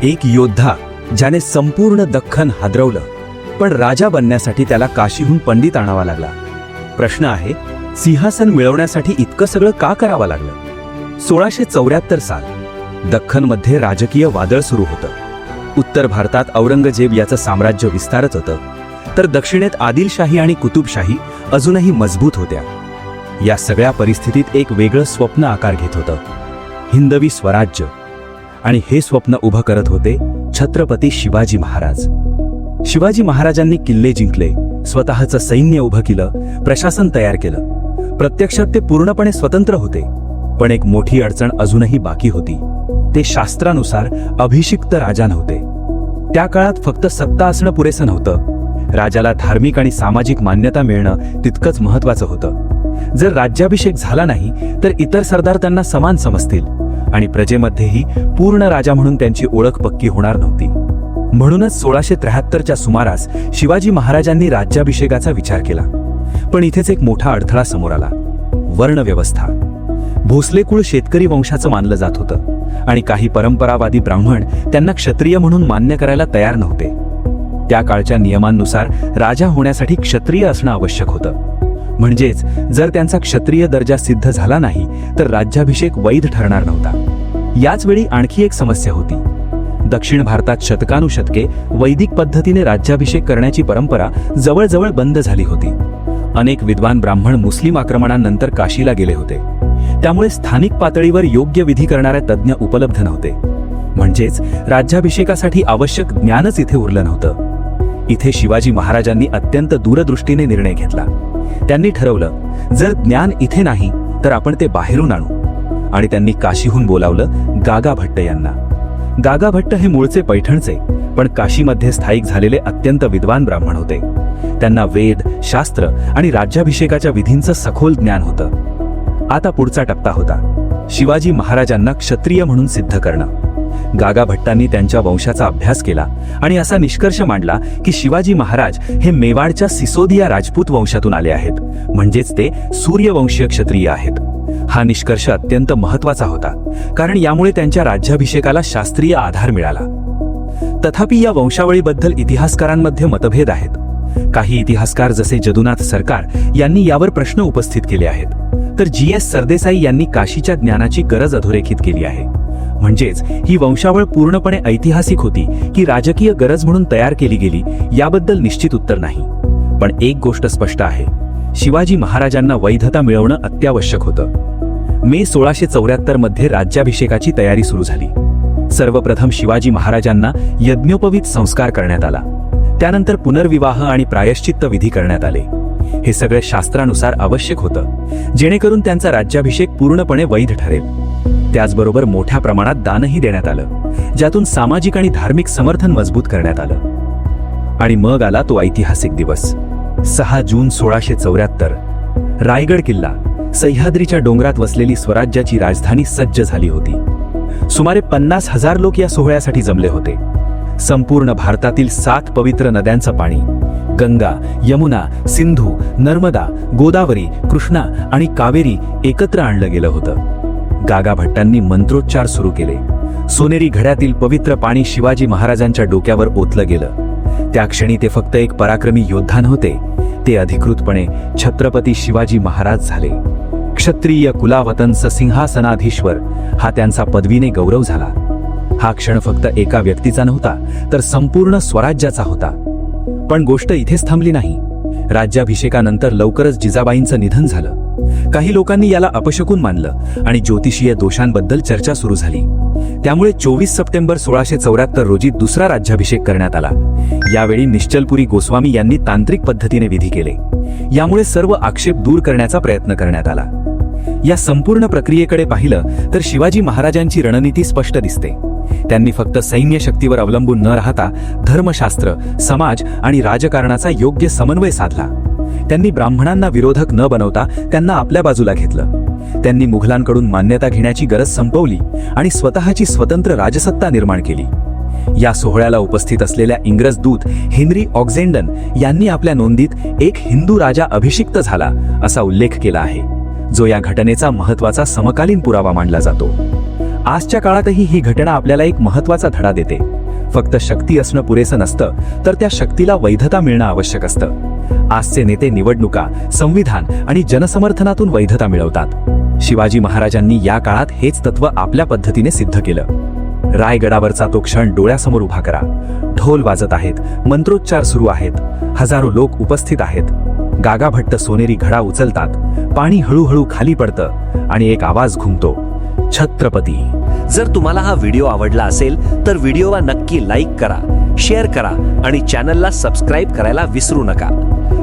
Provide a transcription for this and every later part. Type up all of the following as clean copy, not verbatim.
एक योद्धा ज्याने संपूर्ण दख्खन हादरवलं, पण राजा बनण्यासाठी त्याला काशीहून पंडित आणावा लागला. प्रश्न आहे, सिंहासन मिळवण्यासाठी इतकं सगळं का करावं लागलं? 1674 साल, दख्खनमध्ये राजकीय वादळ सुरू होतं. उत्तर भारतात औरंगजेब याचं साम्राज्य विस्तारत होतं, तर दक्षिणेत आदिलशाही आणि कुतुबशाही अजूनही मजबूत होत्या. या सगळ्या परिस्थितीत एक वेगळं स्वप्न आकार घेत होतं, हिंदवी स्वराज्य. आणि हे स्वप्न उभं करत होते छत्रपती शिवाजी महाराज. शिवाजी महाराजांनी किल्ले जिंकले, स्वतःचं सैन्य उभं केलं, प्रशासन तयार केलं. प्रत्यक्षात ते पूर्णपणे स्वतंत्र होते, पण एक मोठी अडचण अजूनही बाकी होती. ते शास्त्रानुसार अभिषिक्त राजा नव्हते. त्या काळात फक्त सत्ता असणं पुरेसं नव्हतं, राजाला धार्मिक आणि सामाजिक मान्यता मिळणं तितकंच महत्त्वाचं होतं. जर राज्याभिषेक झाला नाही तर इतर सरदार त्यांना समान समजतील आणि प्रजेमध्येही पूर्ण राजा म्हणून त्यांची ओळख पक्की होणार नव्हती. म्हणूनच 1673च्या सुमारास शिवाजी महाराजांनी राज्याभिषेकाचा विचार केला. पण इथेच एक मोठा अडथळा समोर आला, वर्णव्यवस्था. भोसले कुळ शेतकरी वंशाचं मानलं जात होतं आणि काही परंपरावादी ब्राह्मण त्यांना क्षत्रिय म्हणून मान्य करायला तयार नव्हते. त्या काळच्या नियमांनुसार राजा होण्यासाठी क्षत्रिय असणं आवश्यक होतं. म्हणजेच जर त्यांचा क्षत्रिय दर्जा सिद्ध झाला नाही तर राज्याभिषेक वैध ठरणार नव्हता. याच वेळी आणखी एक समस्या होती. दक्षिण भारतात शतकानुशतके वैदिक पद्धतीने राज्याभिषेक करण्याची परंपरा जवळजवळ बंद झाली होती. अनेक विद्वान ब्राह्मण मुस्लिम आक्रमणानंतर काशीला गेले होते, त्यामुळे स्थानिक पातळीवर योग्य विधी करणारे तज्ज्ञ उपलब्ध नव्हते. म्हणजेच राज्याभिषेकासाठी आवश्यक ज्ञानच इथे उरलं नव्हतं. इथे शिवाजी महाराजांनी अत्यंत दूरदृष्टीने निर्णय घेतला. त्यांनी ठरवलं, जर ज्ञान इथे नाही तर आपण ते बाहेरून आणू. आणि त्यांनी काशीहून बोलावलं गागा भट्ट यांना. गागा भट्ट हे मूळचे पैठणचे, पण काशीमध्ये स्थायिक झालेले अत्यंत विद्वान ब्राह्मण होते. त्यांना वेद, शास्त्र आणि राज्याभिषेकाच्या विधींचं सखोल ज्ञान होतं. आता पुढचा टप्पा होता, शिवाजी महाराजांना क्षत्रिय म्हणून सिद्ध करणं. गागा भट्टांनी त्यांच्या वंशाचा अभ्यास केला आणि असा निष्कर्ष मांडला की शिवाजी महाराज हे मेवाडच्या सिसोदिया राजपूत वंशातून आले आहेत, म्हणजेच ते सूर्यवंशीय क्षत्रिय आहेत. हा निष्कर्ष अत्यंत महत्त्वाचा होता, कारण यामुळे त्यांच्या राज्याभिषेकाला शास्त्रीय आधार मिळाला. तथापि या वंशावळीबद्दल इतिहासकारांमध्ये मतभेद आहेत. काही इतिहासकार जसे जदुनाथ सरकार यांनी यावर प्रश्न उपस्थित केले आहेत, तर जी.एस. सरदेसाई यांनी काशीच्या ज्ञानाची गरज अधोरेखित केली आहे. म्हणजेच ही वंशावळ पूर्णपणे ऐतिहासिक होती की राजकीय गरज म्हणून तयार केली गेली याबद्दल निश्चित उत्तर नाही. पण एक गोष्ट स्पष्ट आहे, शिवाजी महाराजांना वैधता मिळवणं अत्यावश्यक होतं. मे 1674 मध्ये राज्याभिषेकाची तयारी सुरू झाली. सर्वप्रथम शिवाजी महाराजांना यज्ञोपवीत संस्कार करण्यात आला. त्यानंतर पुनर्विवाह आणि प्रायश्चित्त विधी करण्यात आले. हे सगळे शास्त्रानुसार आवश्यक होतं, जेणेकरून त्यांचा राज्याभिषेक पूर्णपणे वैध ठरेल. त्याचबरोबर मोठ्या प्रमाणात दानही देण्यात आलं, ज्यातून सामाजिक आणि धार्मिक समर्थन मजबूत करण्यात आलं. आणि मग आला तो ऐतिहासिक दिवस, 6 जून 1674. रायगड किल्ला, सह्याद्रीच्या डोंगरात वसलेली स्वराज्याची राजधानी सज्ज झाली होती. सुमारे 50,000 लोक या सोहळ्यासाठी जमले होते. संपूर्ण भारतातील 7 पवित्र नद्यांचं पाणी, गंगा, यमुना, सिंधू, नर्मदा, गोदावरी, कृष्णा आणि कावेरी एकत्र आणलं गेलं होतं. गागा भट्टांनी मंत्रोच्चार सुरू केले. सोनेरी घड्यातील पवित्र पाणी शिवाजी महाराजांच्या डोक्यावर ओतलं गेलं. त्या क्षणी ते फक्त एक पराक्रमी योद्धा नव्हते, ते अधिकृतपणे छत्रपती शिवाजी महाराज झाले. क्षत्रिय कुलावतंस सिंहासनाधीश्वर हा त्यांचा पदवीने गौरव झाला. हा क्षण फक्त एका व्यक्तीचा नव्हता, तर संपूर्ण स्वराज्याचा होता. पण गोष्ट इथेच थांबली नाही. राज्याभिषेकानंतर लवकरच जिजाबाईंचं निधन झालं. काही लोकांनी याला अपशकुन मानलं आणि ज्योतिषीय दोषांबद्दल चर्चा सुरू झाली. त्यामुळे 24 सप्टेंबर 1674 रोजी दुसरा राज्याभिषेक करण्यात आला. यावेळी निश्चलपुरी गोस्वामी यांनी तांत्रिक पद्धतीने विधी केले. यामुळे सर्व आक्षेप दूर करण्याचा प्रयत्न करण्यात आला. या संपूर्ण प्रक्रियेकडे पाहिलं तर शिवाजी महाराजांची रणनीती स्पष्ट दिसते. त्यांनी फक्त सैन्य शक्तीवर अवलंबून न राहता धर्मशास्त्र, समाज आणि राजकारणाचा योग्य समन्वय साधला. त्यांनी ब्राह्मणांना विरोधक न बनवता त्यांना आपल्या बाजूला घेतलं. त्यांनी मुघलांकडून मान्यता घेण्याची गरज संपवली आणि स्वतःची स्वतंत्र राजसत्ता निर्माण केली. या सोहळ्याला उपस्थित असलेल्या इंग्रज दूत हेनरी ऑक्झेंडन यांनी आपल्या नोंदीत एक हिंदू राजा अभिषिक्त झाला असा उल्लेख केला आहे, जो या घटनेचा महत्त्वाचा समकालीन पुरावा मानला जातो. आजच्या काळातही ही घटना आपल्याला एक महत्त्वाचा धडा देते. फक्त शक्ती असणं पुरेसं नसतं, तर त्या शक्तीला वैधता मिळणं आवश्यक असतं. आजचे नेते निवडणुका, संविधान आणि जनसमर्थनातून वैधता मिळवतात. शिवाजी महाराजांनी या काळात हेच तत्व आपल्या पद्धतीने सिद्ध केलं. रायगडावरचा तो क्षण डोळ्यासमोर उभा करा. ढोल वाजत आहेत, मंत्रोच्चार सुरू आहेत, हजारो लोक उपस्थित आहेत. गागाभट्ट सोनेरी घडा उचलतात, पाणी हळूहळू खाली पडतं आणि एक आवाज घुमतो, छत्रपती. जर तुम्हाला हा व्हिडिओ आवडला असेल तर व्हिडिओला नक्की लाईक करा, शेअर करा आणि चॅनलला सबस्क्राईब करायला विसरू नका.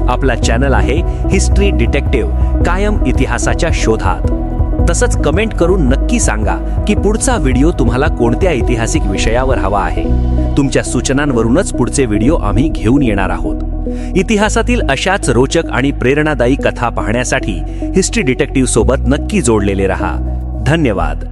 आपला चॅनल आहे हिस्ट्री डिटेक्टिव्ह, कायम इतिहासाच्या शोधात. तसंच कमेंट करून नक्की सांगा की पुढचा व्हिडिओ तुम्हाला कोणत्या ऐतिहासिक विषयावर हवा आहे. तुमच्या सूचनांवरूनच पुढचे व्हिडिओ आम्ही घेऊन येणार आहोत. इतिहासातील अशाच रोचक आणि प्रेरणादायी कथा पाहण्यासाठी हिस्ट्री डिटेक्टिव्ह सोबत नक्की जोडलेले रहा. धन्यवाद.